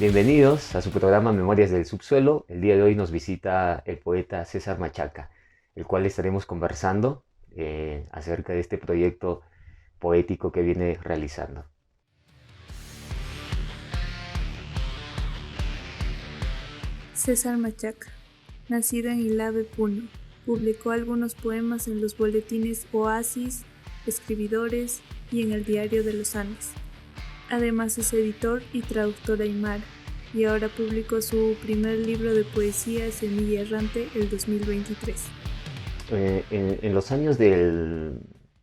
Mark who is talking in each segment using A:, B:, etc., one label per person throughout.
A: Bienvenidos a su programa Memorias del Subsuelo. El día de hoy nos visita el poeta César Machaca, el cual estaremos conversando acerca de este proyecto poético que viene realizando.
B: César Machaca, nacido en Ilave, Puno, publicó algunos poemas en los boletines Oasis, Escribidores y en el Diario de los Andes. Además es editor y traductor aymara, y ahora publicó su primer libro de poesía, Semilla Errante, el 2023.
A: En los años del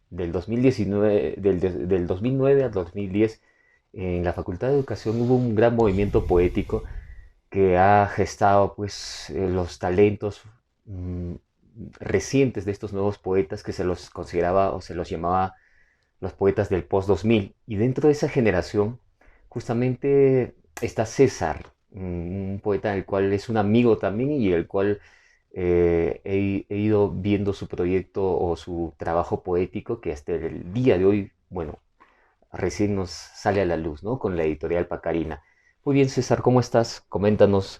A: 2019, del 2009 al 2010, en la Facultad de Educación hubo un gran movimiento poético que ha gestado pues los talentos mm, recientes de estos nuevos poetas que se los consideraba o se los llamaba los poetas del post-2000. Y dentro de esa generación justamente está César, un poeta del cual es un amigo también y el cual he ido viendo su proyecto o su trabajo poético que hasta el día de hoy, bueno, recién nos sale a la luz, ¿no? Con la editorial Pacarina. Muy bien, César, ¿cómo estás? Coméntanos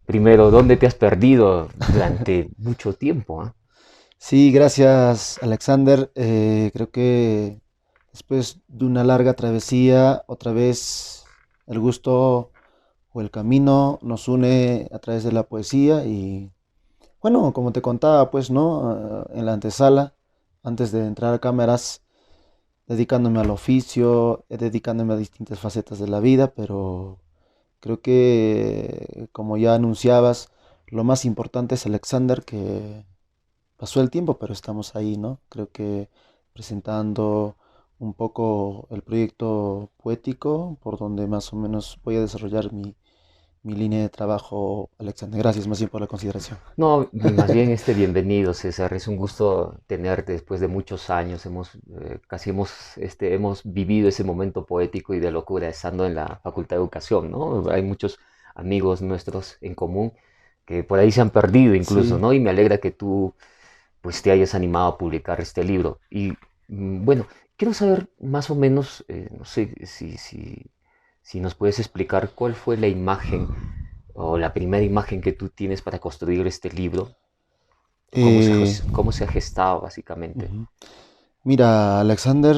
A: primero, ¿dónde te has perdido durante mucho tiempo? ¿Ah?
C: Sí, gracias, Alexander. Creo que después de una larga travesía, otra vez el gusto o el camino nos une a través de la poesía y bueno, como te contaba, pues, ¿no? En la antesala, antes de entrar a cámaras, dedicándome al oficio, dedicándome a distintas facetas de la vida, pero creo que, como ya anunciabas, lo más importante es Alexander, que pasó el tiempo, pero estamos ahí, ¿no? Creo que presentando un poco el proyecto poético, por donde más o menos voy a desarrollar mi línea de trabajo, Alexander. Gracias más bien por la consideración.
A: No, más bien bienvenido, César. Es un gusto tenerte después de muchos años. Hemos vivido ese momento poético y de locura estando en la Facultad de Educación, ¿no? Hay muchos amigos nuestros en común que por ahí se han perdido incluso,
C: Sí,
A: ¿no? Y me alegra que tú pues te hayas animado a publicar este libro. Y bueno, quiero saber más o menos, no sé si nos puedes explicar cuál fue la imagen o la primera imagen que tú tienes para construir este libro,
C: eh,
A: cómo se ha gestado básicamente.
C: ujú. Mira, Alexander,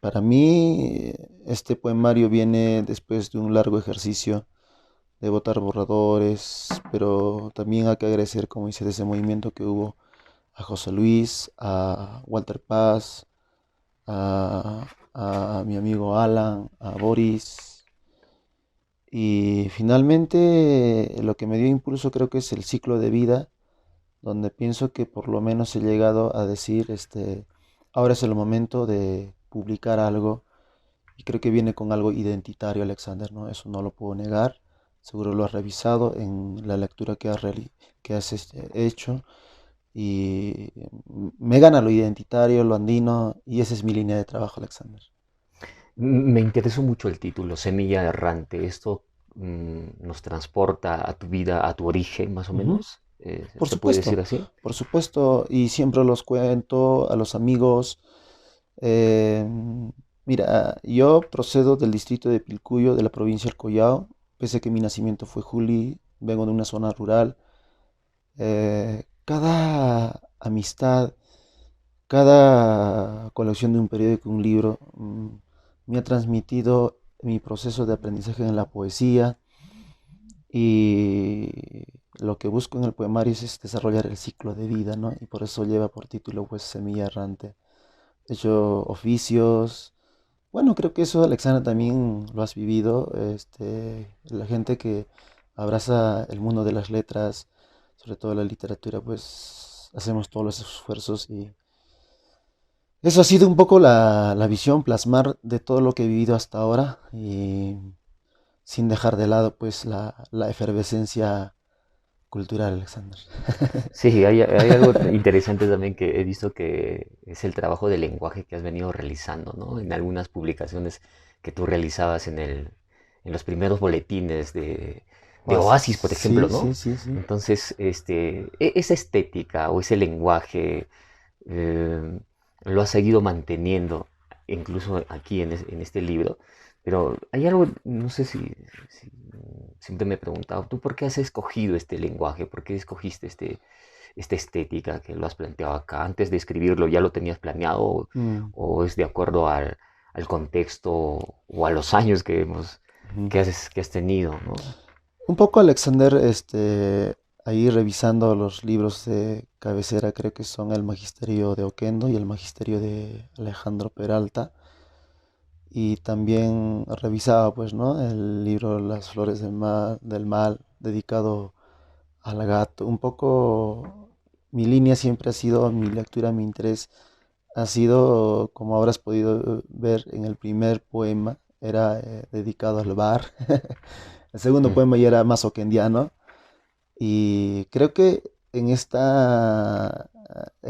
C: para mí este poemario viene después de un largo ejercicio de botar borradores, pero también hay que agradecer, como dice, de ese movimiento que hubo a José Luis, a Walter Paz, a mi amigo Alan, a Boris. Y finalmente lo que me dio impulso creo que es el ciclo de vida, donde pienso que por lo menos he llegado a decir, ahora es el momento de publicar algo y creo que viene con algo identitario, Alexander, ¿no? Eso no lo puedo negar. Seguro lo has revisado en la lectura que has hecho. Y me gana lo identitario, lo andino, y esa es mi línea de trabajo, Alexander.
A: Me interesó mucho el título, Semilla Errante. Esto nos transporta a tu vida, a tu origen, más o
C: Ujú.
A: menos.
C: Por
A: ¿Se puede decir
C: supuesto,
A: así?
C: por supuesto, y siempre los cuento a los amigos. eh, Mira, yo procedo del distrito de Pilcuyo, de la provincia del Collao, pese a que mi nacimiento fue Juli, vengo de una zona rural. Cada amistad, cada colección de un periódico, un libro, me ha transmitido mi proceso de aprendizaje en la poesía y lo que busco en el poemario es desarrollar el ciclo de vida, ¿no? Y por eso lleva por título pues Semilla Errante. He hecho oficios. Bueno, creo que eso, Alexandra, también lo has vivido. La gente que abraza el mundo de las letras, sobre todo la literatura, pues hacemos todos los esfuerzos y eso ha sido un poco la visión, plasmar de todo lo que he vivido hasta ahora y sin dejar de lado pues la efervescencia cultural, Alexander.
A: Sí, hay algo interesante también que he visto que es el trabajo de lenguaje que has venido realizando, ¿no? En algunas publicaciones que tú realizabas en los primeros boletines de
C: Oasis.
A: Oasis, por ejemplo,
C: Sí,
A: ¿no?
C: sí, sí, sí.
A: Entonces, esa estética o ese lenguaje eh, lo has seguido manteniendo, incluso aquí en este libro. Pero hay algo, no sé si siempre me he preguntado, ¿tú por qué has escogido este lenguaje? ¿Por qué escogiste esta estética que lo has planteado acá? ¿Antes de escribirlo ya lo tenías planeado
C: Mm,
A: o es de acuerdo al contexto o a los años
C: ujú.
A: que has tenido, ¿no?
C: Un poco, Alexander, ahí revisando los libros de cabecera, creo que son el Magisterio de Oquendo y el Magisterio de Alejandro Peralta. Y también revisaba, pues, ¿no? El libro Las flores del mal, dedicado al gato. Un poco mi línea siempre ha sido, mi lectura, mi interés ha sido, como habrás podido ver en el primer poema, era dedicado al bar. El segundo
A: Mm,
C: poema ya era más oquendiano. Y creo que en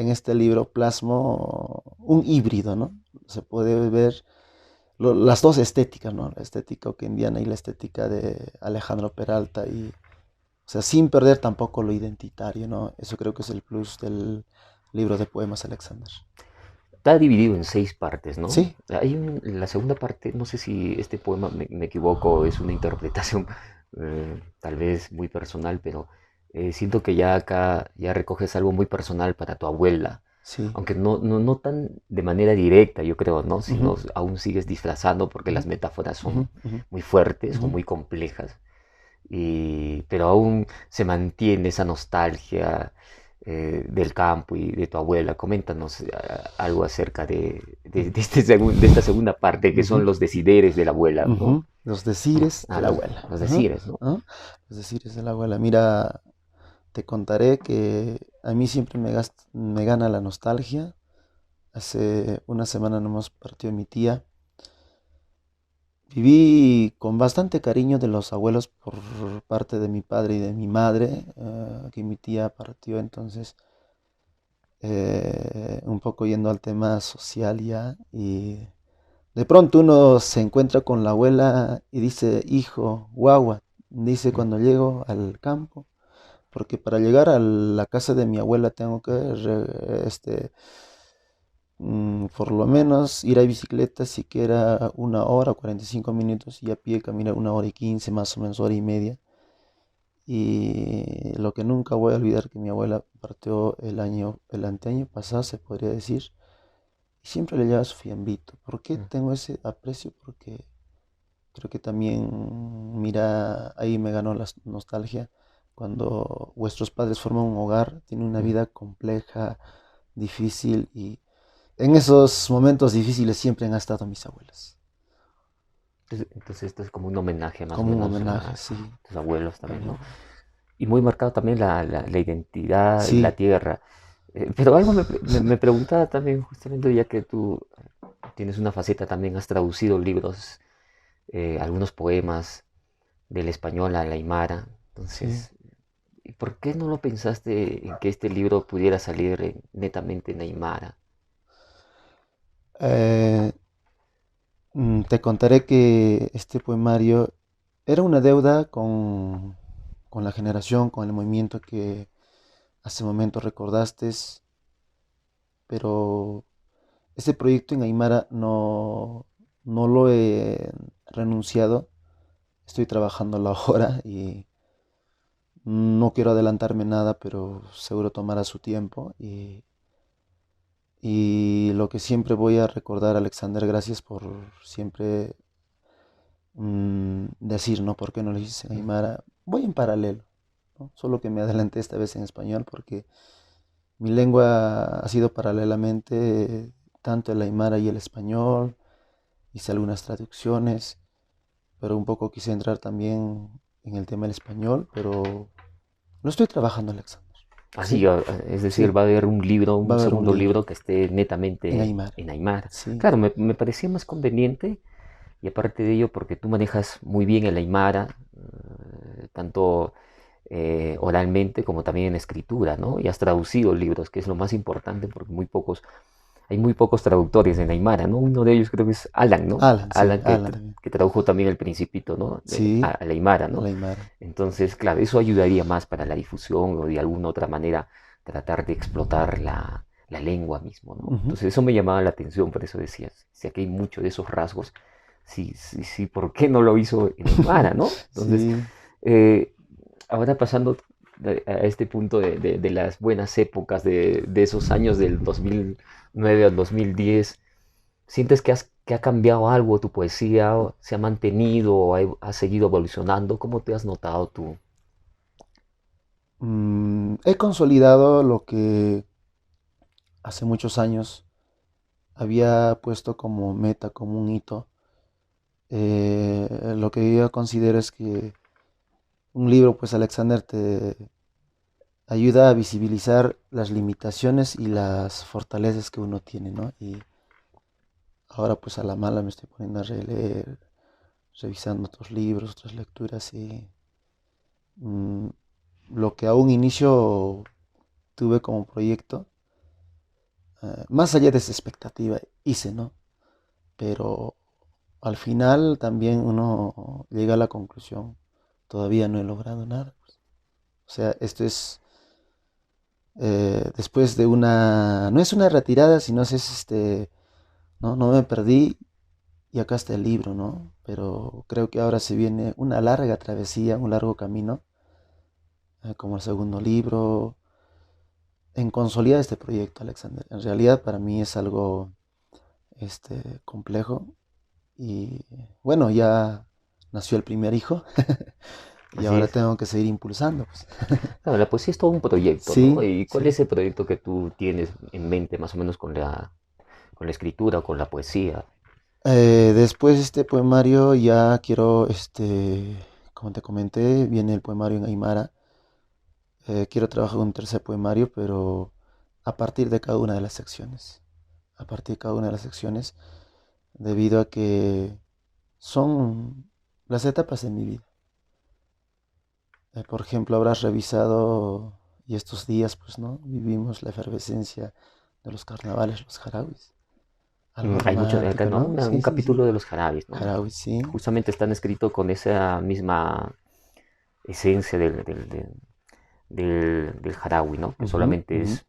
C: este libro plasmo un híbrido, ¿no? Se puede ver las dos estéticas, ¿no? La estética oquendiana y la estética de Alejandro Peralta. Y, o sea, sin perder tampoco lo identitario, ¿no? Eso creo que es el plus del libro de poemas, Alexander.
A: Está dividido en 6 partes, ¿no?
C: Sí.
A: La segunda parte, no sé si este poema me equivoco, es una interpretación tal vez muy personal, pero siento que ya acá ya recoges algo muy personal para tu abuela,
C: Sí.
A: aunque no tan de manera directa, yo creo, ¿no?
C: Ujú,
A: Sino aún sigues disfrazando porque
C: ujú,
A: las metáforas
C: ujú,
A: son
C: ujú,
A: muy fuertes o
C: ujú,
A: muy complejas, pero aún se mantiene esa nostalgia del campo y de tu abuela. Coméntanos algo acerca de esta segunda parte, que son
C: ujú,
A: los desideres de la abuela, ¿no?
C: ujú. Los decires de la abuela.
A: Los
C: Ajá,
A: decires, ¿no?
C: ajá. Los decires de la abuela. Mira, te contaré que a mí siempre me gana la nostalgia. Hace una semana nomás partió mi tía. Viví con bastante cariño de los abuelos por parte de mi padre y de mi madre, que mi tía partió. Entonces, un poco yendo al tema social ya, y de pronto uno se encuentra con la abuela y dice, hijo, guagua, dice
A: Mm,
C: cuando llego al campo, porque para llegar a la casa de mi abuela tengo que por lo menos ir a bicicleta siquiera una hora, 45 minutos, y a pie caminar una hora y 15, más o menos hora y media. Y lo que nunca voy a olvidar, que mi abuela partió el anteaño pasado, se podría decir, y siempre le llevaba su fiambito. ¿Por qué
A: mm,
C: tengo ese aprecio? Porque creo que también, mira, ahí me ganó la nostalgia. Cuando vuestros padres forman un hogar, tienen una
A: mm.
C: vida compleja, difícil, y en esos momentos difíciles siempre han estado mis abuelas.
A: Entonces esto es como un homenaje más o
C: Como un
A: menos
C: homenaje,
A: a
C: sí.
A: tus abuelos también,
C: Ujú.
A: ¿no? Y muy marcado también la identidad y la
C: Sí.
A: tierra. Pero algo me preguntaba también, justamente ya que tú tienes una faceta también, has traducido libros, algunos poemas del español al aymara.
C: Sí.
A: Entonces, ¿y por qué no lo pensaste en que este libro pudiera salir netamente en aymara?
C: Eh, Te contaré que este poemario era una deuda con la generación, con el movimiento que hace momento recordaste, pero este proyecto en Aymara no lo he renunciado. Estoy trabajando la hora y no quiero adelantarme nada, pero seguro tomará su tiempo. Y lo que siempre voy a recordar, Alexander, gracias por siempre decir, ¿no? ¿Por qué no lo hice en Aymara? Voy en paralelo, ¿no? Solo que me adelanté esta vez en español porque mi lengua ha sido paralelamente tanto el Aymara y el español. Hice algunas traducciones, pero un poco quise entrar también en el tema del español, pero lo estoy trabajando, Alexander.
A: Así,
C: Sí,
A: es
C: sí,
A: decir, va a haber un libro,
C: va a
A: un
C: haber un
A: segundo
C: libro
A: libro que esté
C: en
A: netamente
C: Aymara.
A: en aymara.
C: Sí.
A: Claro, me parecía más conveniente. Y aparte de ello, porque tú manejas muy bien el Aymara, tanto oralmente como también en escritura, ¿no? Y has traducido libros, que es lo más importante, porque hay muy pocos traductores en Aymara, ¿no? Uno de ellos creo que es Alan, ¿no?
C: Alan, sí,
A: Alan
C: Alan también.
A: que tradujo también El Principito, ¿no?
C: Sí,
A: Al Aymara,
C: al
A: ¿no?
C: Aymara.
A: Entonces, claro, eso ayudaría más para la difusión o de alguna otra manera tratar de explotar la lengua mismo, ¿no?
C: Ujú.
A: Entonces eso me llamaba la atención, por eso decías, si aquí hay mucho de esos rasgos sí, ¿por qué no lo hizo en Aymara, no? Entonces,
C: Sí.
A: eh, ahora pasando a este punto de las buenas épocas de esos años del 2009 al 2010, ¿sientes que ha cambiado algo tu poesía, o se ha mantenido o ha seguido evolucionando? ¿Cómo te has notado tú?
C: He consolidado lo que hace muchos años había puesto como meta, como un hito. Lo que yo considero es que un libro, pues Alexander, te ayuda a visibilizar las limitaciones y las fortalezas que uno tiene, ¿no? Y ahora pues a la mala me estoy poniendo a releer, revisando otros libros, otras lecturas y mm, lo que a un inicio tuve como proyecto, más allá de esa expectativa, hice, ¿no? Pero al final también uno llega a la conclusión, todavía no he logrado nada, pues. O sea, esto es después de una, no es una retirada, sino es no, no me perdí y acá está el libro, ¿no? Pero creo que ahora se viene una larga travesía, un largo camino, como el segundo libro, en consolidar este proyecto, Alexander. En realidad para mí es algo complejo y bueno, ya nació el primer hijo y
A: Así
C: ahora
A: es.
C: tengo que seguir impulsando, pues.
A: Claro, la poesía es todo un proyecto, ¿no?
C: Sí,
A: ¿Y cuál
C: sí.
A: es el proyecto que tú tienes en mente, más o menos con la escritura o con la poesía?
C: Después de este poemario ya quiero, como te comenté, viene el poemario en Aymara. Quiero trabajar un tercer poemario, pero a partir de cada una de las secciones. A partir de cada una de las secciones, debido a que son las etapas de mi vida. Por ejemplo, habrás revisado, y estos días, pues, ¿no? Vivimos la efervescencia de los carnavales, los jarauis. Algo
A: Hay mucho, acá,
C: romántico,
A: ¿no?
C: ¿no?
A: Un
C: Sí, sí, sí.
A: capítulo de los jarabes, ¿no?
C: Jarauis, sí.
A: Justamente están escritos con esa misma esencia del jarawi, ¿no? Que
C: Ujú,
A: solamente
C: ujú,
A: es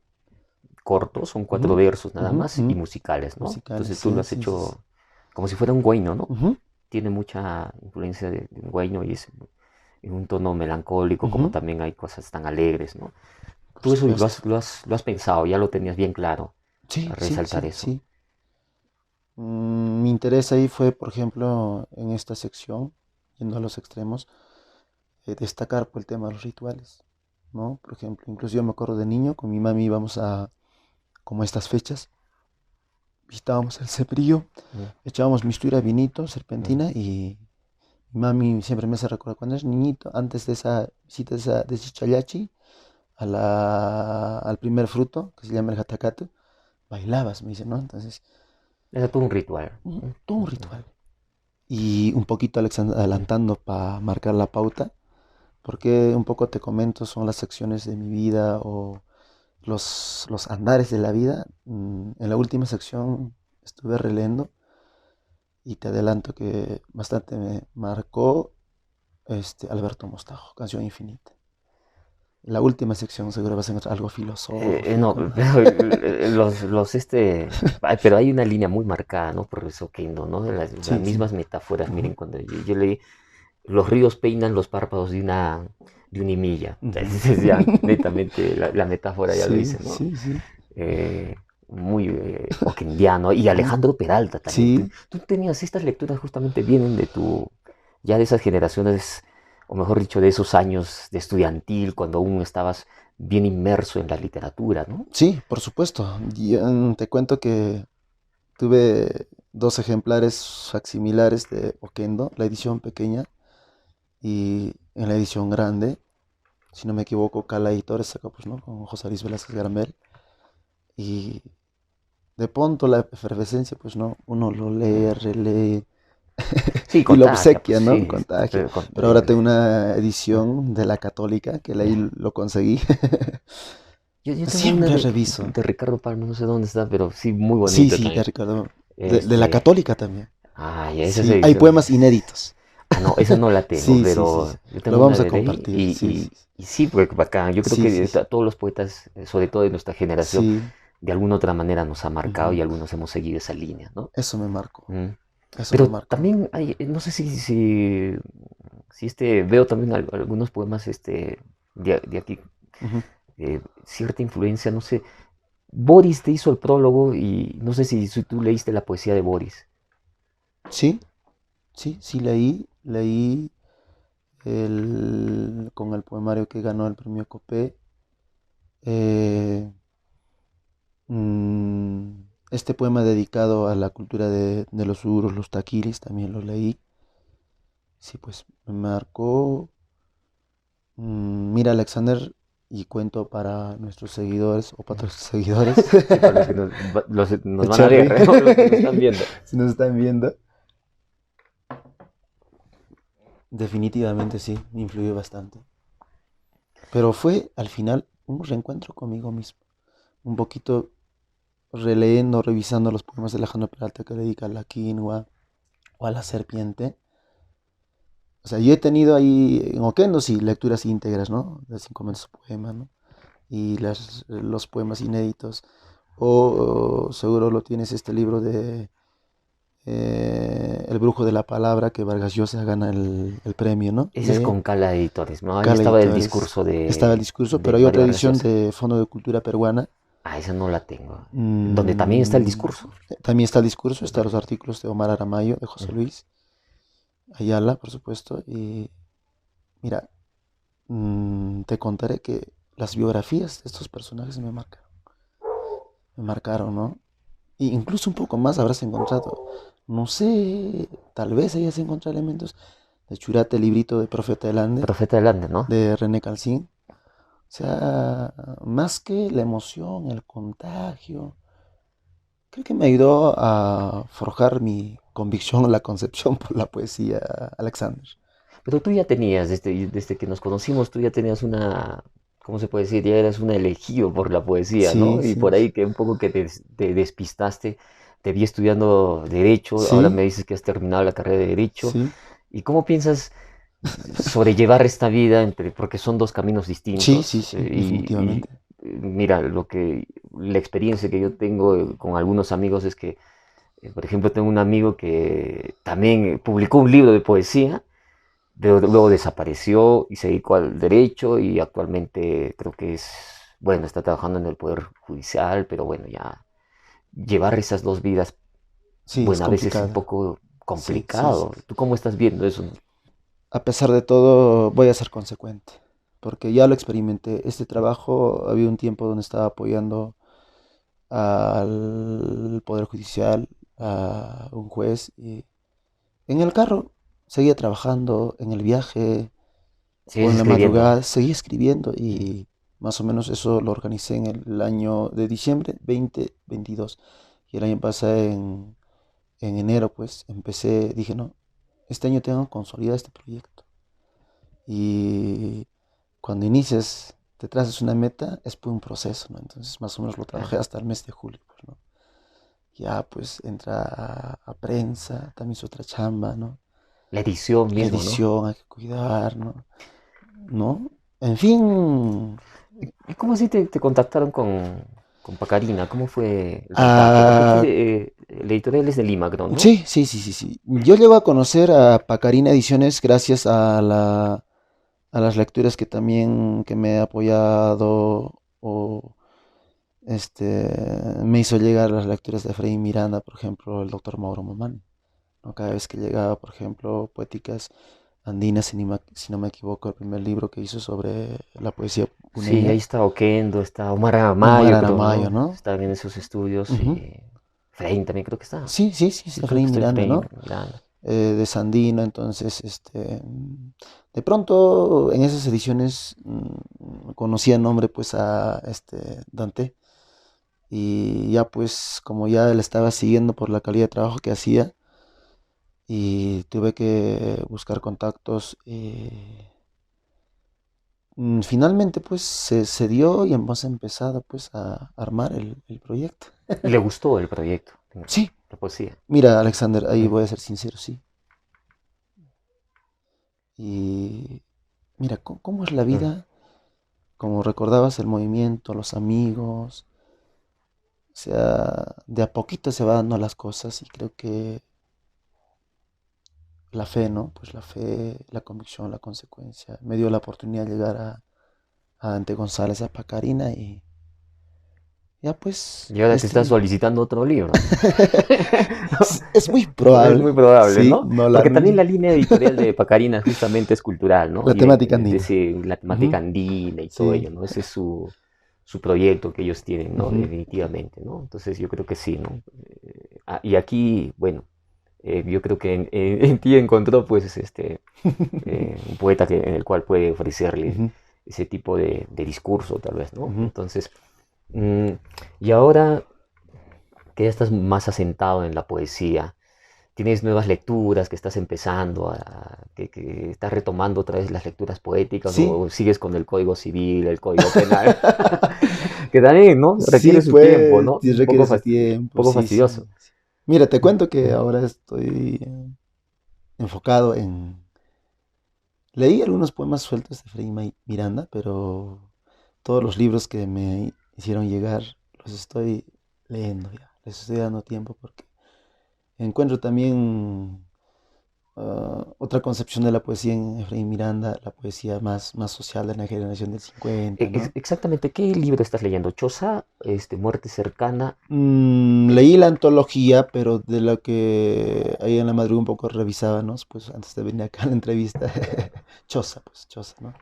A: corto, son cuatro
C: ujú,
A: versos nada
C: ujú,
A: más y
C: ujú.
A: musicales, ¿no?
C: Musicales,
A: Entonces tú lo
C: sí,
A: has
C: sí, sí, sí.
A: hecho como si fuera un güeyno, ¿no?
C: Ujú,
A: Tiene mucha influencia de un güeyno y es en un tono melancólico, como
C: ujú.
A: también hay cosas tan alegres, ¿no?
C: Por
A: Tú eso
C: supuesto.
A: lo has pensado, ya lo tenías bien claro,
C: Sí,
A: a
C: sí,
A: resaltar
C: sí,
A: eso.
C: sí. Mi interés ahí fue, por ejemplo, en esta sección, yendo a los extremos, destacar por el tema de los rituales, ¿no? Por ejemplo, incluso yo me acuerdo de niño, con mi mami íbamos a, como estas fechas, visitábamos el Ceprillo,
A: Mm,
C: echábamos mistura, vinito,
A: mm.
C: serpentina y mi mami siempre me hace recordar cuando eres niñito, antes de esa visita de ese chayachi, al primer fruto, que se llama el jatacato, bailabas, me dice, ¿no? Entonces,
A: Era todo un ritual.
C: todo un ritual. Y un poquito adelantando para marcar la pauta, porque un poco te comento, son las secciones de mi vida o los andares de la vida. En la última sección estuve releyendo y te adelanto que bastante me marcó Alberto Mostajo, Canción Infinita. La última sección seguro vas a encontrar algo
A: No,
C: filosófico, ¿no?
A: pero ay, pero hay una línea muy marcada, ¿no? Por eso Kendo, ¿no? Las
C: Sí, sí.
A: mismas metáforas, miren,
C: Ujú,
A: cuando yo leí, los ríos peinan los párpados de una himilla.
C: ujú.
A: Entonces ya, netamente, la metáfora ya lo
C: Sí,
A: dice, ¿no?
C: sí, sí.
A: Muy oquendiano. Y
C: Ujú.
A: Alejandro Peralta también.
C: Sí,
A: Tú tenías estas lecturas justamente vienen ya de esas generaciones, o mejor dicho, de esos años de estudiantil, cuando aún estabas bien inmerso en la literatura, ¿no?
C: sí, por supuesto. Y, te cuento que tuve dos ejemplares facsimilares de Oquendo, la edición pequeña y en la edición grande, si no me equivoco, Cala Editores sacó, pues, ¿no? Con José Luis Velázquez Gramel. Y de pronto la efervescencia, pues, ¿no? Uno lo lee, relee
A: Sí,
C: y lo
A: contagia, pues
C: obsequia, ¿no?
A: sí.
C: Contagia. Pero ahora tengo una edición de la Católica, que
A: Ya.
C: ahí lo conseguí.
A: Yo tengo una
C: Siempre reviso.
A: de Ricardo Palma, no sé dónde está, pero sí, muy
C: Sí,
A: bonita
C: sí, de
A: también.
C: Ricardo. De la
A: Este,
C: Católica también.
A: ya esa
C: Sí, hay
A: edición.
C: poemas inéditos.
A: Ah, no, esa no la tengo,
C: Sí, sí, sí,
A: pero
C: sí.
A: yo
C: Lo
A: tengo una
C: vamos a
A: de ley
C: compartir. Sí, sí,
A: y sí, porque bacán. Yo creo
C: sí,
A: que
C: sí, sí.
A: todos los poetas, sobre todo de nuestra generación,
C: Sí,
A: de alguna otra manera nos ha marcado
C: ujú.
A: y algunos hemos seguido esa línea, ¿no?
C: Eso me marcó.
A: Mm.
C: Eso lo
A: Pero
C: marcó.
A: también hay, no sé si veo también algunos poemas de aquí,
C: Ujú.
A: cierta influencia, no sé. Boris te hizo el prólogo y no sé si tú leíste la poesía de Boris.
C: Sí, sí, leí con el poemario que ganó el premio Copé. eh, mm, este poema dedicado a la cultura de los urus, los taquiris, también lo leí. Sí, pues me marcó. Mira, Alexander, y cuento para nuestros seguidores o para tus seguidores,
A: Sí, para los que nos van a
C: Cherry,
A: ver, ¿no? Los que nos están viendo.
C: si nos están viendo, definitivamente sí, me influyó bastante. Pero fue al final un reencuentro conmigo mismo, un poquito releyendo, revisando los poemas de Alejandro Peralta que dedica a la quinoa o a la serpiente. O sea, yo he tenido ahí en Oquendo, sí, lecturas íntegras, ¿no? De 5 meses poema, ¿no? Y los poemas inéditos. O seguro lo tienes este libro de El Brujo de la Palabra, que Vargas Llosa gana el premio, ¿no?
A: Ese es
C: De
A: con Cala Editores, ¿no? Ahí
C: Cala
A: estaba el
C: Editores.
A: discurso
C: Estaba el discurso, pero
A: de
C: hay otra
A: Mario Vargas
C: edición
A: Llosa.
C: de Fondo de Cultura Peruana.
A: Ah, esa no la tengo. Donde también está el
C: Mm,
A: discurso.
C: también está el discurso, están los artículos de Omar Aramayo, de José
A: Mm.
C: Luis Ayala, por supuesto. Y mira, te contaré que las biografías de estos personajes me marcaron, ¿no? Y incluso un poco más habrás encontrado, no sé, tal vez hayas encontrado elementos de Churate, el librito de Profeta del Ande,
A: Profeta del Ande, ¿no?
C: de René Calcín. O sea, más que la emoción, el contagio, creo que me ayudó a forjar mi convicción, la concepción por la poesía, Alexander.
A: Pero tú ya tenías, desde que nos conocimos, tú ya tenías ¿cómo se puede decir? Ya eras un elegido por la poesía,
C: Sí,
A: ¿no? Y
C: sí,
A: por ahí que un poco que te despistaste, te vi estudiando Derecho, ahora
C: sí,
A: me dices que has terminado la carrera de Derecho.
C: sí,
A: ¿Y cómo piensas sobrellevar esta vida porque son dos caminos
C: sí, sí,
A: distintos?
C: sí, definitivamente.
A: Mira, la experiencia que yo tengo con algunos amigos es que, por ejemplo, tengo un amigo que también publicó un libro de poesía, pero luego desapareció y se dedicó al derecho y actualmente creo que bueno, está trabajando en el Poder Judicial, pero bueno, ya llevar esas dos vidas,
C: Sí, es
A: bueno, a veces es un
C: complicado.
A: poco
C: Sí, sí, sí.
A: complicado. ¿Tú cómo estás viendo eso?
C: A pesar de todo, voy a ser consecuente, porque ya lo experimenté. Este trabajo, había un tiempo donde estaba apoyando al Poder Judicial, a un juez, y en el carro seguía trabajando, en el viaje o
A: Sigues
C: en la
A: escribiendo.
C: madrugada, seguía escribiendo y más o menos eso lo organicé en el año de diciembre 2022. Y el año pasado, en enero, pues empecé, dije, no, este año tengo que consolidar este proyecto. Y cuando inicias, te trazas una meta, es por un proceso, ¿no? Entonces, más o menos lo trabajé
A: Claro.
C: hasta el mes de julio, pues, ¿no? Ya, pues, entra a prensa, también es otra chamba, ¿no?
A: La edición
C: La
A: mismo, ¿no?
C: edición, hay que cuidar, ¿no? ¿No? En fin,
A: ¿Y cómo así te contactaron con Pacarina? ¿Cómo fue el contacto? Porque aquí
C: ah,
A: el editorial es de Lima, creo, ¿no?
C: sí, sí, sí, sí, sí. Yo llego a conocer a Pacarina Ediciones gracias a las lecturas que también que me ha apoyado o este, me hizo llegar las lecturas de Efraín Miranda, por ejemplo, el doctor Mauro Momán, ¿no? Cada vez que llegaba, por ejemplo, Poéticas Andinas, si no me equivoco, el primer libro que hizo sobre la poesía
A: Sí, ahí
C: puneña,
A: está Oquendo, está Omar
C: Omar
A: Aramayo, creo,
C: Aramayo,
A: ¿no?
C: ¿no?
A: Está en esos estudios
C: Ujú.
A: y Efraín también creo que está.
C: Sí, sí, sí,
A: Sí,
C: sí,
A: creo que
C: Efraín
A: está
C: Miranda,
A: Efraín
C: ¿no?
A: Miranda.
C: De Sandino, entonces, de pronto en esas ediciones conocí el nombre pues a Dante y ya pues como ya le estaba siguiendo por la calidad de trabajo que hacía y tuve que buscar contactos finalmente pues se dio y hemos empezado pues a armar el proyecto.
A: Y le gustó el proyecto,
C: Sí,
A: la poesía.
C: mira Alexander, ahí
A: Ujú.
C: voy a ser sincero, sí. Y mira, ¿cómo es la
A: Mm.
C: vida? Como recordabas, el movimiento, los amigos, o sea, de a poquito se van dando las cosas y creo que la fe, ¿no? Pues la fe, la convicción, la consecuencia. Me dio la oportunidad de llegar a Ante González, a Pacarina y ya pues
A: Y ahora te estás
C: escribí.
A: solicitando otro libro.
C: Es muy
A: Es
C: probable,
A: muy probable,
C: sí,
A: ¿no?
C: no
A: Porque también la línea editorial de Pacarina justamente es cultural, ¿no?
C: la
A: Y
C: temática
A: es
C: andina.
A: decir, la
C: Ujú,
A: temática andina y todo
C: sí,
A: ello, ¿no? Ese es su proyecto que ellos tienen, ¿no?
C: ujú,
A: Definitivamente, ¿no? Entonces yo creo que sí, ¿no? Y aquí, bueno, yo creo que en ti encontró, pues, un poeta en el cual puede ofrecerle
C: ujú,
A: ese tipo de discurso, tal vez, ¿no?
C: ujú.
A: Entonces, mm, y ahora que ya estás más asentado en la poesía, tienes nuevas lecturas, que estás empezando, que estás retomando otra vez las lecturas poéticas
C: Sí.
A: o sigues con el Código Civil, el Código Penal, que también, ¿no?
C: Sí,
A: Requiere su tiempo,
C: pues,
A: ¿no?
C: sí requiere su tiempo,
A: Poco
C: sí,
A: fastidioso.
C: sí. Sí. Mira, te cuento que ahora estoy enfocado en... Leí algunos poemas sueltos de Fray Miranda, pero todos los libros que me hicieron llegar los estoy leyendo ya. Les estoy dando tiempo porque encuentro también otra concepción de la poesía en Efraín Miranda, la poesía más social de la generación del 50, ¿no?
A: Exactamente, ¿qué libro estás leyendo? ¿Choza, Muerte Cercana?
C: Leí la antología, pero de lo que ahí en la madrugada un poco revisábamos, pues antes de venir acá a la entrevista, Choza, pues Choza, ¿no?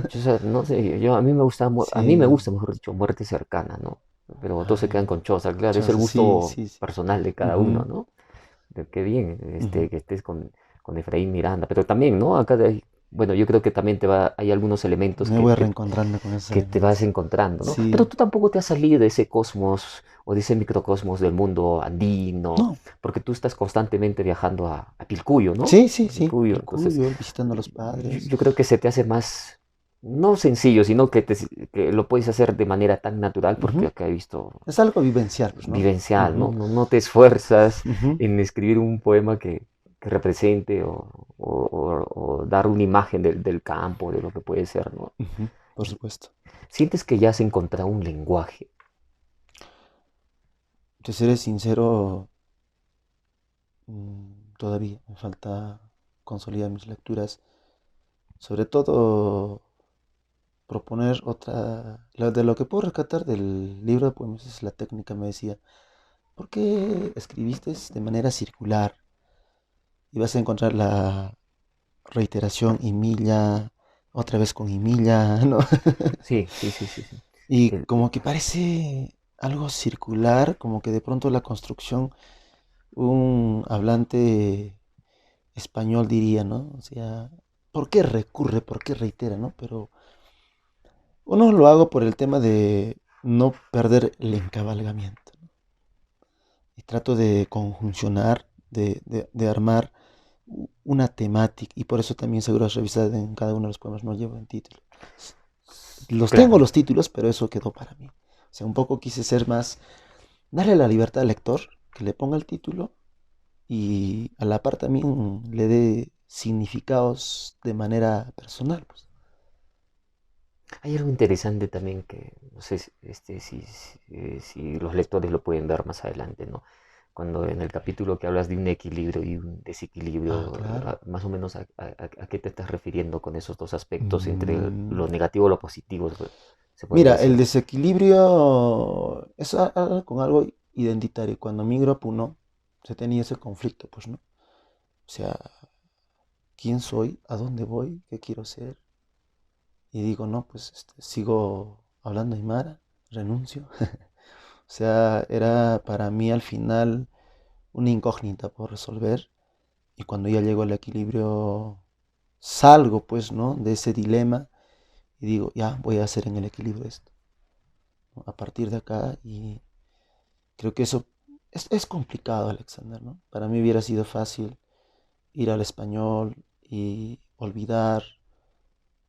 A: Choza, no sé, a mí me gusta, a mí me
C: Sí,
A: gusta, mejor dicho, Muerte Cercana, ¿no? Pero todos
C: ah,
A: se quedan
C: ya.
A: con Choza, claro, es el
C: Choza, sí,
A: gusto
C: sí, sí.
A: personal de cada uno,
C: Ujú,
A: ¿no? Qué bien,
C: ujú.
A: que estés con Efraín Miranda, pero también, ¿no? Bueno, yo creo que también hay algunos elementos
C: Me voy reencontrando con esos
A: que te vas
C: elementos.
A: encontrando, ¿no? Pero
C: Sí,
A: tú tampoco te has salido de ese cosmos o de ese microcosmos del mundo andino,
C: no,
A: porque tú estás constantemente viajando a Pilcuyo, ¿no?
C: sí, sí,
A: A
C: sí,
A: Pilcuyo, entonces
C: Pilcuyo, visitando a los
A: yo,
C: padres.
A: yo creo que se te hace más, no sencillo, sino que lo puedes hacer de manera tan natural, porque
C: Ujú.
A: acá he visto
C: Es algo vivencial, pues, ¿no?
A: vivencial, ¿no?
C: Ujú,
A: No te esfuerzas
C: ujú,
A: en escribir un poema que represente o dar una imagen del campo, de lo que puede ser, ¿no?
C: ujú, por supuesto.
A: Sientes que ya has encontrado un lenguaje.
C: Te seré sincero, todavía me falta consolidar mis lecturas, sobre todo proponer otra, de lo que puedo rescatar del libro de poemas es la técnica, me decía, ¿por qué escribiste de manera circular? Y vas a encontrar la reiteración y milla, otra vez con y milla, ¿no?
A: Sí, sí, sí, sí, sí.
C: Y
A: El-
C: como que parece algo circular, como que de pronto la construcción, un hablante español diría, ¿no? O sea, ¿por qué recurre? ¿Por qué reitera? ¿No? Pero uno lo hago por el tema de no perder el encabalgamiento. Y trato de conjuncionar, de armar una temática. Y por eso también seguro has revisado en cada uno de los poemas, no llevo en título. Los tengo
A: claro.
C: los títulos, pero eso quedó para mí. O sea, un poco quise ser más, darle la libertad al lector, que le ponga el título y a la par también le dé significados de manera personal, pues.
A: Hay algo interesante también que no sé si los lectores lo pueden ver más adelante, ¿no? Cuando en el capítulo que hablas de un equilibrio y un
C: Ah,
A: desequilibrio,
C: claro.
A: más o menos a qué te estás refiriendo con esos dos aspectos entre
C: Mm,
A: lo negativo y lo positivo, se podría
C: Mira, el
A: decir.
C: desequilibrio es con algo identitario. Cuando migro a Puno, se tenía ese conflicto, pues, ¿no? O sea, ¿quién soy? ¿A dónde voy? ¿Qué quiero ser? Y digo, no, pues sigo hablando Aymara, renuncio. O sea, era para mí al final una incógnita por resolver. Y cuando ya llego al equilibrio, salgo, pues, ¿no? De ese dilema y digo, ya voy a hacer en el equilibrio esto, ¿no? A partir de acá y creo que eso es complicado, Alexander, ¿no? Para mí hubiera sido fácil ir al español y olvidar,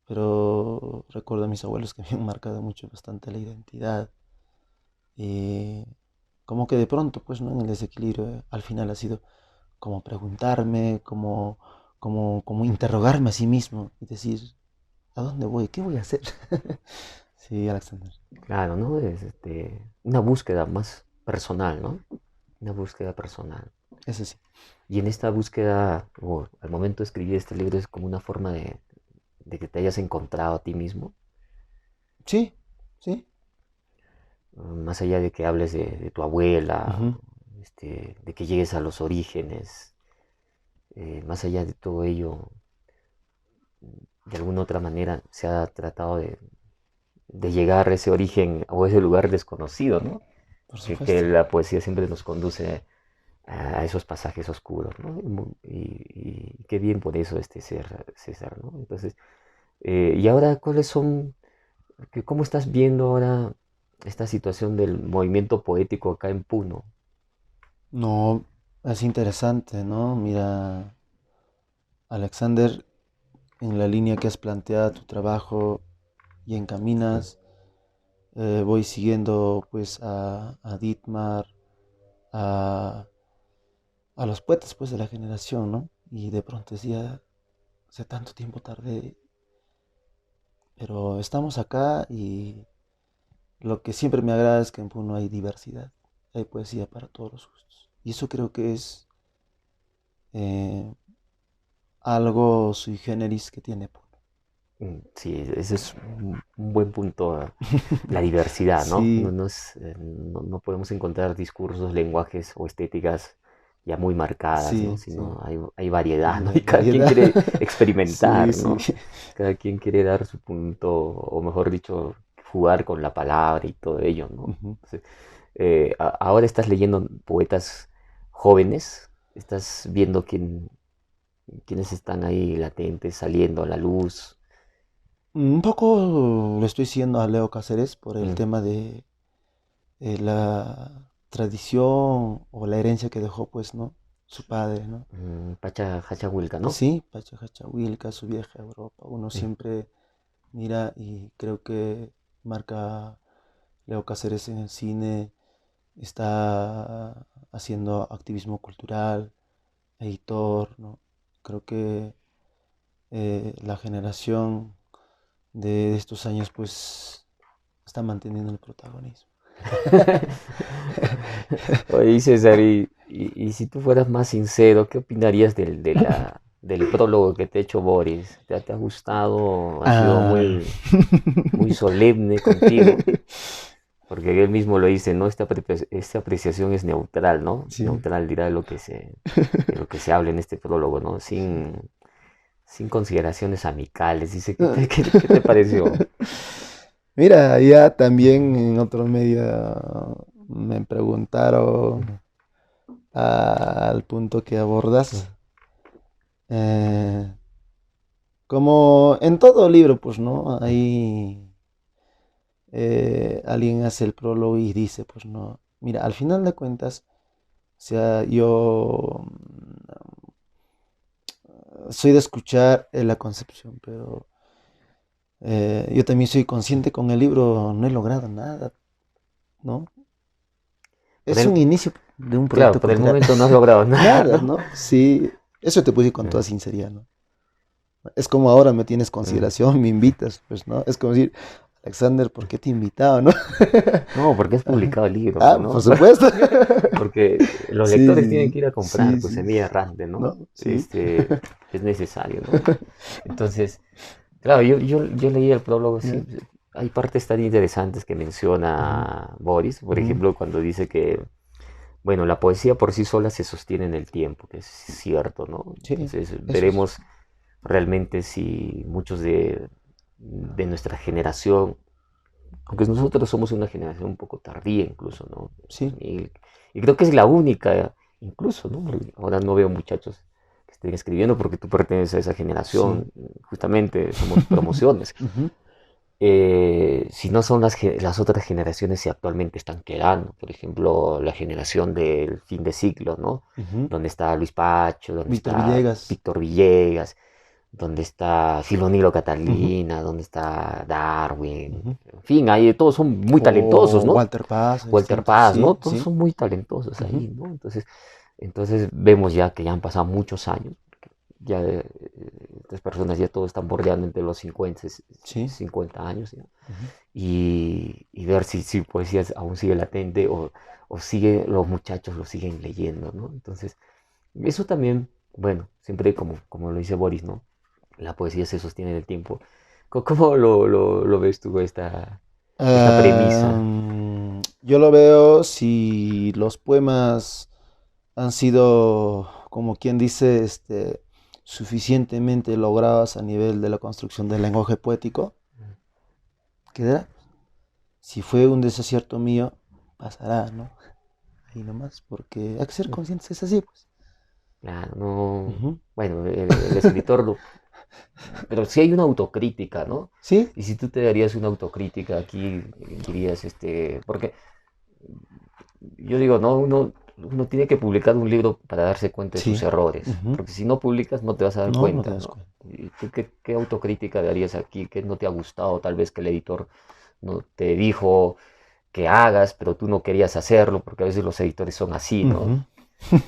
C: pero recuerdo a mis abuelos que me han marcado mucho bastante la identidad. Y como que de pronto, pues, ¿no? En el desequilibrio, al final ha sido como preguntarme, como interrogarme a sí mismo y decir, ¿a dónde voy? ¿Qué voy a hacer? Sí, Alexander.
A: Claro, ¿no? Es una búsqueda más personal, ¿no? Una búsqueda personal.
C: ese sí.
A: Y en esta búsqueda, o al momento de escribir este libro, es como una forma de que te hayas encontrado a ti mismo,
C: Sí, sí.
A: más allá de que hables de tu abuela,
C: Ujú.
A: de que llegues a los orígenes, más allá de todo ello, de alguna otra manera se ha tratado de llegar a ese origen o ese lugar desconocido, ¿no?
C: Por
A: Que
C: supuesto.
A: la poesía siempre nos conduce a esos pasajes oscuros, ¿no? Y qué bien por eso César, ¿no? Entonces, y ahora, ¿cuáles son, cómo estás viendo ahora esta situación del movimiento poético acá en Puno?
C: No, es interesante, ¿no? Mira, Alexander, en la línea que has planteado tu trabajo y encaminas, voy siguiendo pues a Dietmar, a, a los poetas pues de la generación, ¿no? Y de pronto decía, hace tanto tiempo tardé, pero estamos acá y lo que siempre me agrada es que en Puno hay diversidad, hay poesía para todos los gustos. Y eso creo que es eh, algo sui generis que tiene Puno.
A: Sí, ese es un buen punto, la diversidad, ¿no?
C: Sí,
A: No podemos encontrar discursos, lenguajes o estéticas ya muy marcadas, ¿no?
C: sí, sí,
A: Sino hay variedad, ¿no?
C: hay
A: Y cada quien
C: variedad.
A: quiere
C: Sí,
A: experimentar,
C: sí.
A: ¿no? Cada quien quiere dar su punto, o mejor dicho, jugar con la palabra y todo ello, ¿no?
C: Ujú.
A: Entonces, ahora estás leyendo poetas jóvenes, estás viendo quiénes están ahí latentes, saliendo a la luz.
C: Un poco le estoy siguiendo a Leo Cáceres por el
A: Mm,
C: tema de la tradición o la herencia que dejó, pues, ¿no? Su padre, ¿no?
A: Pacha Hachahuilca, ¿no?
C: Sí, Pachacachahuilca, su vieja Europa. Uno
A: Mm.
C: siempre mira y creo que marca Leo Cáceres en el cine, está haciendo activismo cultural, editor, ¿no? Creo que la generación de estos años, pues, está manteniendo el protagonismo.
A: Oye, César, y si tú fueras más sincero, ¿qué opinarías del prólogo que te ha hecho Boris? ¿Te ha gustado? ¿Ha sido
C: Ah,
A: muy solemne contigo? Porque él mismo lo dice, ¿no? Esta apreciación es neutral, ¿no?
C: sí.
A: Neutral dirá de lo que se habla en este prólogo, ¿no? Sin consideraciones amicales. Dice, ¿qué te pareció?
C: Mira, ya también en otro medio me preguntaron al punto que abordas. eh, Como en todo libro, pues, ¿no? Ahí alguien hace el prólogo y dice, pues, no. Mira, al final de cuentas, o sea, yo soy de escuchar la concepción, pero yo también soy consciente con el libro, no he logrado nada, ¿no?
A: Por
C: Es
A: el,
C: un inicio de un
A: claro,
C: proyecto
A: por el
C: cultural.
A: momento no has logrado nada,
C: Nada,
A: ¿no?
C: ¿no? Sí, eso te puedo decir con toda sinceridad, ¿no? Es como ahora me tienes
A: Mm.
C: consideración, me invitas, pues, ¿no? Es como decir, Alexander, ¿por qué te he invitado, no?
A: No, porque has
C: Ajá.
A: publicado el libro, pues,
C: Ah,
A: ¿no?
C: por supuesto.
A: Porque los
C: Sí,
A: lectores tienen
C: sí,
A: que ir a comprar
C: sí,
A: tu
C: sí,
A: semilla
C: sí.
A: errante, ¿no?
C: ¿No? Sí.
A: Es necesario, ¿no? Entonces, claro, yo leí el prólogo,
C: Ya.
A: sí, hay partes tan interesantes que
C: Ujú,
A: menciona Boris, por
C: ujú.
A: ejemplo, cuando dice que, bueno, la poesía por sí sola se sostiene en el tiempo, que es cierto, ¿no?
C: Sí,
A: Entonces,
C: eso es.
A: veremos realmente si muchos de nuestra generación, aunque nosotros somos una generación un poco tardía incluso, ¿no?
C: Sí.
A: Y creo que es la única, incluso, ¿no? Porque ahora no veo muchachos que estén escribiendo porque tú perteneces a esa
C: Sí.
A: generación, justamente somos promociones.
C: Ujú,
A: Si no son las otras generaciones que actualmente están quedando, por ejemplo, la generación del fin de siglo, ¿no?
C: ujú.
A: Donde está Luis Pacho, donde
C: Víctor
A: está
C: Villegas.
A: Víctor Villegas, donde está Filonilo
C: Ujú,
A: Catalina, donde está Darwin,
C: ujú.
A: en fin, todos son muy talentosos,
C: O
A: ¿no?
C: Walter Paz,
A: Walter
C: extinto.
A: Paz, ¿no?
C: Sí,
A: Todos
C: sí.
A: son muy talentosos
C: Ujú,
A: ahí, ¿no? Entonces vemos ya que ya han pasado muchos años, ya estas personas ya todos están bordeando entre los
C: sí.
A: 50 años, ¿ya?
C: Ujú.
A: Y ver si poesía aún sigue latente o sigue, los muchachos lo siguen leyendo, ¿no? Entonces, Eso también, bueno, siempre como lo dice Boris, ¿no? La poesía se sostiene en el tiempo. ¿Cómo lo ves tú esta premisa?
C: Yo lo veo si los poemas han sido, como quien dice, suficientemente logrados a nivel de la construcción del lenguaje poético, quedará. Si fue un desacierto mío, pasará, ¿no? Ahí nomás, porque hay que ser conscientes, es así, pues.
A: Claro, no,
C: Ujú.
A: bueno, el escritor, pero sí hay una autocrítica, ¿no?
C: ¿Sí?
A: Y si tú te darías una autocrítica aquí, dirías, porque yo digo, no, uno tiene que publicar un libro para darse cuenta de sus
C: Sí.
A: errores,
C: Ujú.
A: porque si no publicas no te vas a dar
C: No, no te
A: cuenta,
C: das
A: ¿no?
C: cuenta.
A: ¿Y tú qué autocrítica darías aquí? ¿Qué no te ha gustado? Tal vez que el editor no te dijo que hagas, pero tú no querías hacerlo, porque a veces los editores son así, ¿no?
C: Ujú.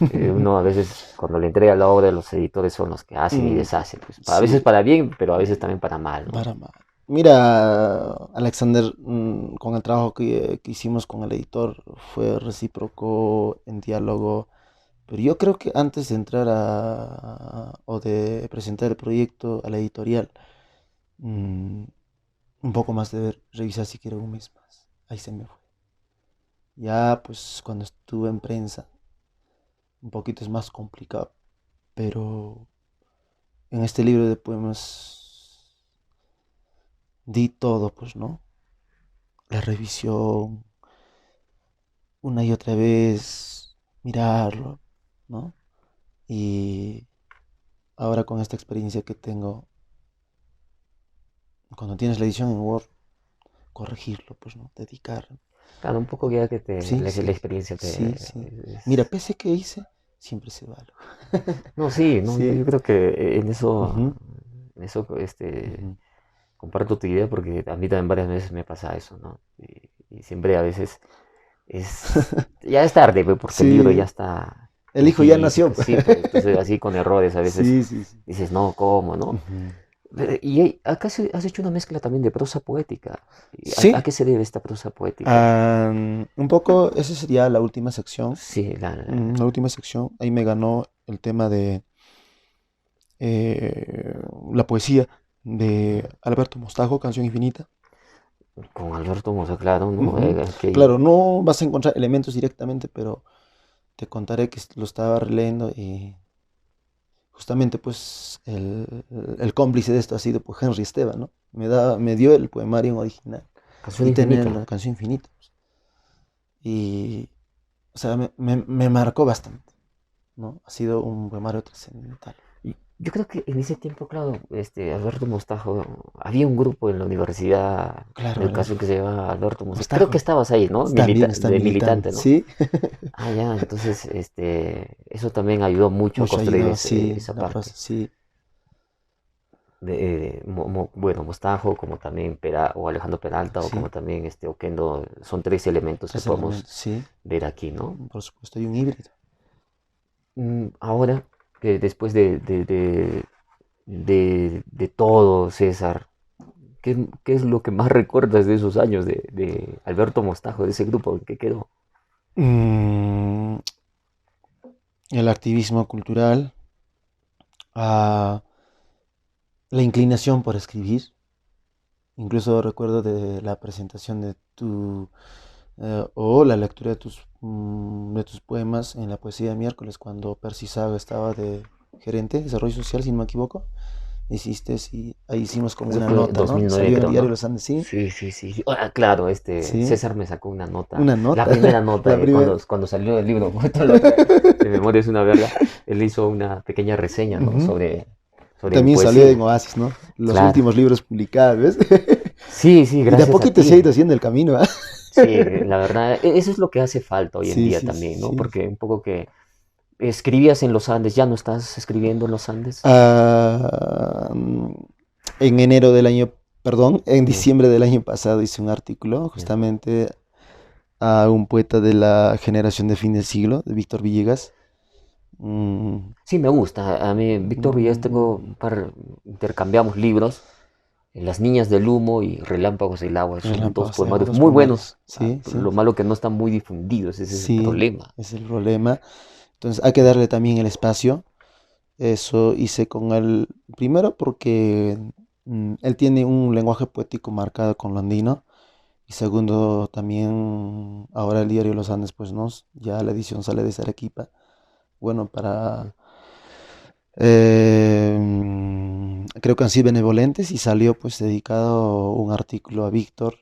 A: Uno a veces cuando le entrega la obra, los editores son los que hacen y
C: Mm,
A: deshacen, pues, a veces
C: sí,
A: para bien, pero a veces también para mal, ¿no?
C: para mal. Mira, Alexander, con el trabajo que hicimos con el editor fue recíproco en diálogo, pero yo creo que antes de entrar o de presentar el proyecto a la editorial, mm, un poco más de revisar si quiero un mes más. Ahí se me fue. Ya, pues cuando estuve en prensa, un poquito es más complicado, pero en este libro de poemas di todo, pues, ¿no? La revisión, una y otra vez, mirarlo, ¿no? Y ahora con esta experiencia que tengo, cuando tienes la edición en Word, corregirlo, pues, ¿no? Dedicar.
A: Claro, un poco ya que
C: Sí,
A: la
C: sí,
A: experiencia
C: sí, sí. Mira,
A: es-
C: pese que hice, siempre se vale.
A: No, sí, no, yo
C: Sí.
A: creo que
C: Ujú,
A: en eso,
C: ujú.
A: comparto tu idea porque a mí también varias veces me pasa eso, ¿no? Y siempre a veces ya es tarde, pues, porque el libro ya
C: Sí,
A: está
C: el
A: en
C: hijo ya
A: físico,
C: nació.
A: sí, pues, entonces así con errores a veces
C: Sí, sí, sí.
A: dices, no, ¿cómo, no?
C: Ujú.
A: Y acá has hecho una mezcla también de prosa poética. ¿Y a
C: Sí,
A: qué se debe esta prosa poética?
C: un poco, esa sería la última sección.
A: Sí,
C: La última sección, ahí me ganó el tema de la poesía de Alberto Mostajo, Canción Infinita.
A: con Alberto Moza, claro, ¿no?
C: Ujú.
A: Que
C: Claro, no vas a encontrar elementos directamente, pero te contaré que lo estaba releyendo y justamente pues el cómplice de esto ha sido pues Henry Esteban, ¿no? Me dio el poemario en original
A: Canción
C: y tener
A: Infinita.
C: la Canción Infinita. Y, o sea, me marcó bastante, ¿no? Ha sido un poemario trascendental.
A: Y yo creo que en ese tiempo, claro, Alberto Mostajo, había un grupo en la universidad de
C: Claro,
A: educación que se llamaba Alberto Mostajo. Creo que
C: Mostajo
A: estabas ahí, ¿no?
C: también está
A: De
C: militando,
A: militante, ¿no?
C: ¿sí?
A: Ah, ya, entonces, eso también ayudó mucho a
C: Mucho
A: construir
C: ayudó, sí,
A: esa
C: la prosa,
A: parte.
C: sí,
A: Bueno, Mostajo, como también o Alejandro Peralta, o como
C: sí,
A: también Oquendo, son tres elementos que
C: tres
A: podemos
C: elementos, sí,
A: ver aquí, ¿no?
C: por supuesto, y un híbrido.
A: Ahora, que después de todo, César, qué es lo que más recuerdas de esos años de Alberto Mostajo, de ese grupo? ¿En qué quedó?
C: Mm, el activismo cultural, ah, la inclinación por escribir. Incluso recuerdo de la presentación de o la lectura de tus poemas en la poesía de miércoles, cuando Percy Saga estaba de gerente de desarrollo social, si no me equivoco. Hiciste, y ahí hicimos como
A: Eso
C: una
A: fue
C: nota, ¿no?
A: 2009,
C: Salió en el
A: creo,
C: diario
A: ¿no?
C: Los Andes, sí,
A: Sí, sí, sí, sí. Ah, claro,
C: sí,
A: César me sacó una nota,
C: una
A: la
C: nota,
A: primera nota,
C: la primera.
A: cuando salió el libro, de Memoria es una verga, él hizo una pequeña reseña, ¿no?
C: Ujú.
A: Sobre mi
C: También salió en
A: poesía.
C: Oasis, ¿no? Los
A: Claro.
C: últimos libros publicados, ¿ves?
A: Sí, sí,
C: Y de a
A: gracias a
C: poquito se ha
A: ti.
C: ido haciendo el camino, ¿ah?
A: Sí, la verdad, eso es lo que hace falta hoy en
C: Sí,
A: día
C: sí,
A: también, ¿no?
C: sí.
A: Porque un poco que escribías en los Andes, ya no estás escribiendo en los Andes.
C: Ah, en enero del año, perdón, en
A: Mm,
C: diciembre del año pasado hice un artículo
A: ya.
C: justamente a un poeta de la generación de fin del siglo, de Víctor Villegas. Mm,
A: Sí, me gusta. A mí, Víctor Villas, tengo
C: mm,
A: un par, intercambiamos libros. Las Niñas del Humo y Relámpagos del Agua son dos
C: Relámpagos de agua,
A: poemarios
C: dos
A: muy buenos.
C: poemarios. Sí, sí,
A: Lo malo que no están muy difundidos, ese es el
C: sí,
A: problema.
C: es el problema. Entonces hay que darle también el espacio. Eso hice con él, primero porque él tiene un lenguaje poético marcado con lo andino. Y segundo, también ahora el diario Los Andes, pues no, ya la edición sale de Arequipa. Bueno, creo que han sido benevolentes y salió pues dedicado un artículo a Víctor,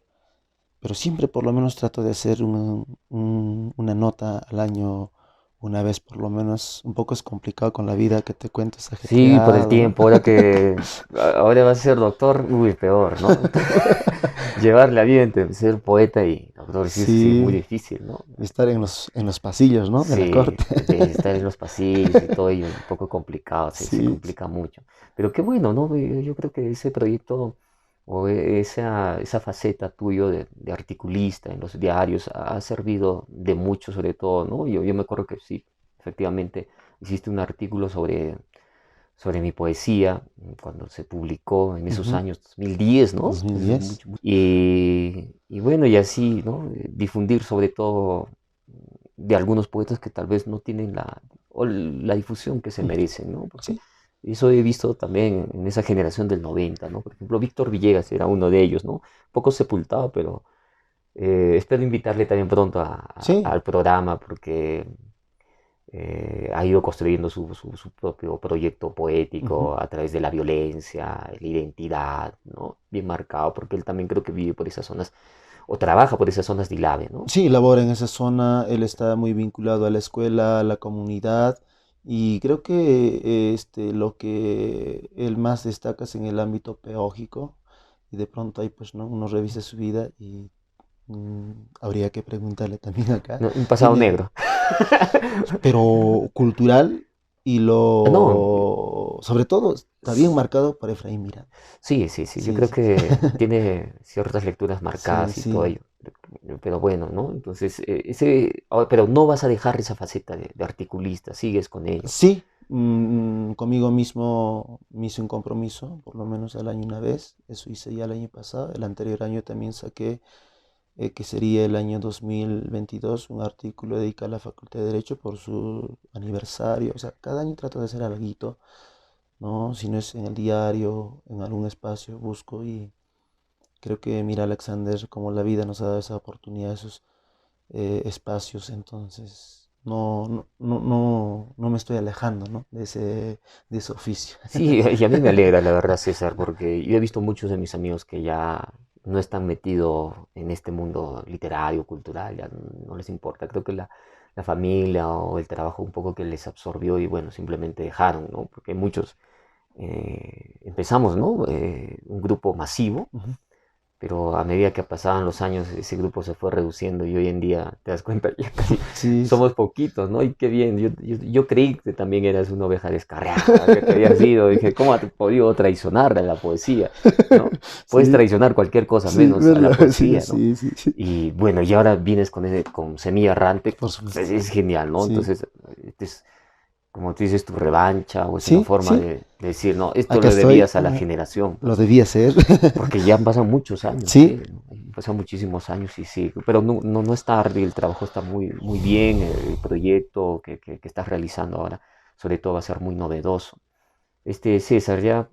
C: pero siempre por lo menos trato de hacer una nota al año, una vez por lo menos. Un poco es complicado con la vida que te cuento, es
A: Sí, por el
C: ajetreado, ¿no?
A: tiempo, ahora va a ser doctor, uy, peor, ¿no? Llevar la vida entre ser poeta y doctor, sí, sí, es muy
C: Sí,
A: difícil, ¿no?
C: estar en los pasillos, ¿no? De la
A: Sí,
C: corte.
A: de estar en los pasillos y todo ello, un poco complicado, se
C: Sí,
A: complica mucho. Pero qué bueno, ¿no? Yo creo que ese proyecto o esa faceta tuyo de articulista en los diarios ha servido de mucho, sobre todo, ¿no? Yo me acuerdo que sí, efectivamente, hiciste un artículo sobre mi poesía cuando se publicó en esos
C: ujú,
A: años 2010, ¿no? Es
C: 2010.
A: y bueno, y así, ¿no? Difundir sobre todo de algunos poetas que tal vez no tienen la difusión que se
C: Ujú,
A: merecen, ¿no? Porque
C: sí,
A: eso he visto también en esa generación del 90, ¿no? Por ejemplo, Víctor Villegas era uno de ellos, ¿no? Poco sepultado, pero espero invitarle también pronto
C: sí.
A: al programa porque ha ido construyendo su propio proyecto
C: Ujú.
A: poético a través de la violencia, la identidad, ¿no? Bien marcado, porque él también creo que vive por esas zonas o trabaja por esas zonas de Ilave, ¿no?
C: Sí, labora en esa zona, él está muy vinculado a la escuela, a la comunidad, y creo que lo que él más destaca es en el ámbito pedagógico, y de pronto ahí pues no, uno revisa su vida y habría que preguntarle también acá.
A: No, un pasado
C: Tiene,
A: negro.
C: pero cultural y
A: No,
C: lo, sobre todo, está bien marcado por Efraín Miranda.
A: sí, sí, sí, yo
C: Sí,
A: creo
C: sí, sí.
A: que tiene ciertas lecturas
C: Sí,
A: marcadas y todo
C: sí.
A: ello, pero bueno, ¿no? Entonces, pero no vas a dejar esa faceta de articulista, sigues con ello.
C: Sí, conmigo mismo me hice un compromiso, por lo menos al año una vez. Eso hice ya el año pasado. El anterior año también saqué, que sería el año 2022, un artículo dedicado a la Facultad de Derecho por su aniversario. O sea, cada año trato de hacer algo, ¿no? Si no es en el diario, en algún espacio, busco y creo que mira Alexander, como la vida nos ha dado esa oportunidad, esos espacios, entonces no me estoy alejando, ¿no? De ese oficio.
A: Sí, y a mí me alegra, la verdad, César, porque yo he visto muchos de mis amigos que ya no están metidos en este mundo literario, cultural, ya no les importa. Creo que la familia o el trabajo un poco que les absorbió y bueno, simplemente dejaron, ¿no? Porque muchos empezamos, ¿no? Un grupo masivo,
C: Ujú.
A: pero a medida que pasaban los años ese grupo se fue reduciendo y hoy en día te das cuenta ya casi
C: Sí, sí,
A: somos poquitos, ¿no? Y qué bien, yo creí que también eras una oveja descarriada, que te habías ido, dije, ¿cómo has podido traicionar a la poesía, ¿no? Puedes
C: sí,
A: traicionar cualquier cosa
C: sí,
A: menos a la
C: verdad, sí,
A: poesía, ¿no?
C: sí, sí, sí.
A: Y bueno, y ahora vienes con Semilla Errante,
C: Por
A: pues,
C: supuesto.
A: es genial, ¿no?
C: Sí,
A: Entonces, este es, como tú dices, tu revancha o es una
C: sí,
A: forma
C: sí.
A: de decir, no, esto
C: Acá
A: lo
C: estoy.
A: debías a la generación,
C: Lo
A: pues, ¿no?
C: debía hacer.
A: Porque ya han pasado muchos años,
C: Sí,
A: ¿eh? Han pasado muchísimos años y sí, pero no es tarde, el trabajo está muy bien, el proyecto que estás realizando ahora, sobre todo va a ser muy novedoso. César, ya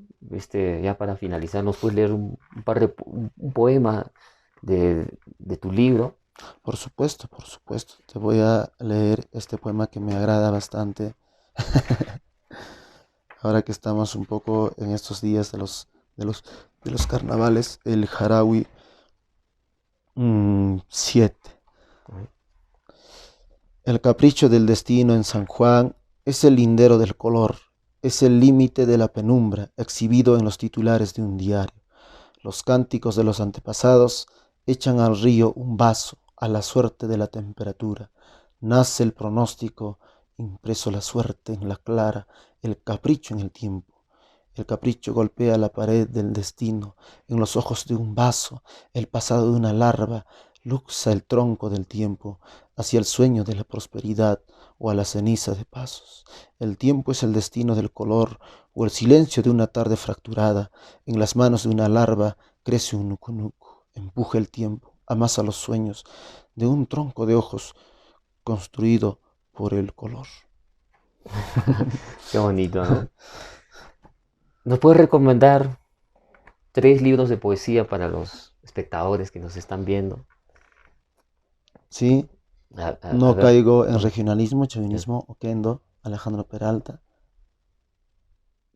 A: para finalizar, ¿nos puedes leer un par un poema de tu libro?
C: por supuesto, por supuesto. Te voy a leer este poema que me agrada bastante. Ahora que estamos un poco en estos días de los, de los carnavales, el Harawi 7. El capricho del destino en San Juan es el lindero del color, es el límite de la penumbra exhibido en los titulares de un diario. Los cánticos de los antepasados echan al río un vaso a la suerte de la temperatura. Nace el pronóstico, impreso la suerte en la clara, el capricho en el tiempo. El capricho golpea la pared del destino, en los ojos de un vaso, el pasado de una larva, luxa el tronco del tiempo, hacia el sueño de la prosperidad o a la ceniza de pasos. El tiempo es el destino del color o el silencio de una tarde fracturada. En las manos de una larva crece un nucunucu, empuja el tiempo, amasa los sueños de un tronco de ojos construido por el color.
A: Qué bonito, ¿no? ¿Nos puedes recomendar 3 libros de poesía para los espectadores que nos están viendo?
C: Sí,
A: A
C: no
A: ver,
C: caigo en
A: mm,
C: regionalismo,
A: ya.
C: chauvinismo, Oquendo, Alejandro Peralta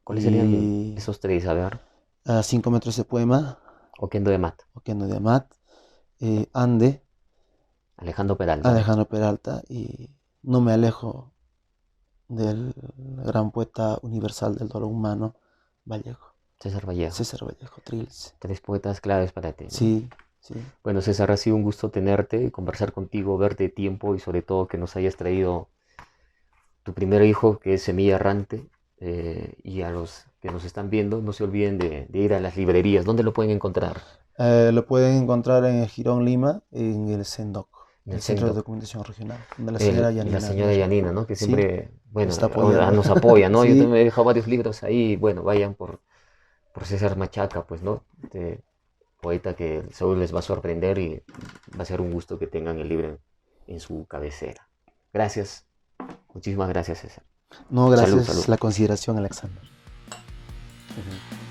A: ¿Cuáles serían
C: y
A: esos 3? A ver,
C: a 5 metros de poema,
A: Oquendo de Mat,
C: Oquendo de Amat, Ande,
A: Alejandro Peralta,
C: Alejandro Peralta y no me alejo del gran poeta universal del dolor humano, Vallejo,
A: César Vallejo.
C: César Vallejo, Trilce.
A: 3 poetas claves para ti, ¿no?
C: Sí, sí.
A: Bueno, César, ha sido un gusto tenerte, conversar contigo, verte tiempo y sobre todo que nos hayas traído tu primer hijo, que es Semilla Errante. Y a los que nos están viendo, no se olviden de ir a las librerías. ¿Dónde lo pueden encontrar?
C: Lo pueden encontrar en el Girón Lima, en el CENDOC,
A: En el
C: el Centro de
A: Sendoc.
C: Documentación Regional, donde la señora
A: La
C: Yanina
A: señora
C: Riera,
A: Yanina, ¿no? Que
C: sí,
A: siempre, bueno,
C: está apoyando.
A: nos apoya, ¿no? Yo
C: Sí,
A: también he dejado varios libros ahí. Bueno, vayan por César Machaca, pues, ¿no? Este poeta que seguro les va a sorprender y va a ser un gusto que tengan el libro en su cabecera. Gracias. Muchísimas gracias, César.
C: no,
A: Salud, salud.
C: gracias la consideración, Alexander. Ujú.